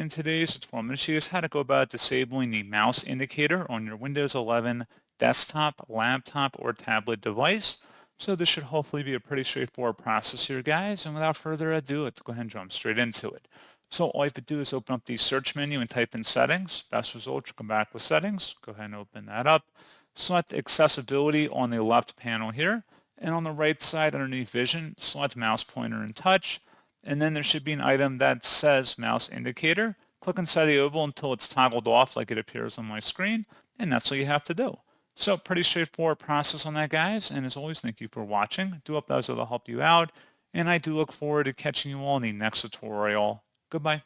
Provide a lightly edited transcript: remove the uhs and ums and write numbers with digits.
in today's tutorial, I'm going to show you guys how to go about disabling the mouse indicator on your Windows 11 desktop, laptop, or tablet device. So this should hopefully be a pretty straightforward process here, guys. And without further ado, let's go ahead and jump straight into it. So all you have to do is open up the search menu and type in settings. Best result, you come back with settings. Go ahead and open that up. Select accessibility on the left panel here. And on the right side underneath vision, select mouse pointer and touch. And then there should be an item that says mouse indicator. Click inside the oval until it's toggled off like it appears on my screen, and that's what you have to do. So pretty straightforward process on that, guys, and as always, thank you for watching. I do hope that was able to help you out, and I do look forward to catching you all in the next tutorial. Goodbye.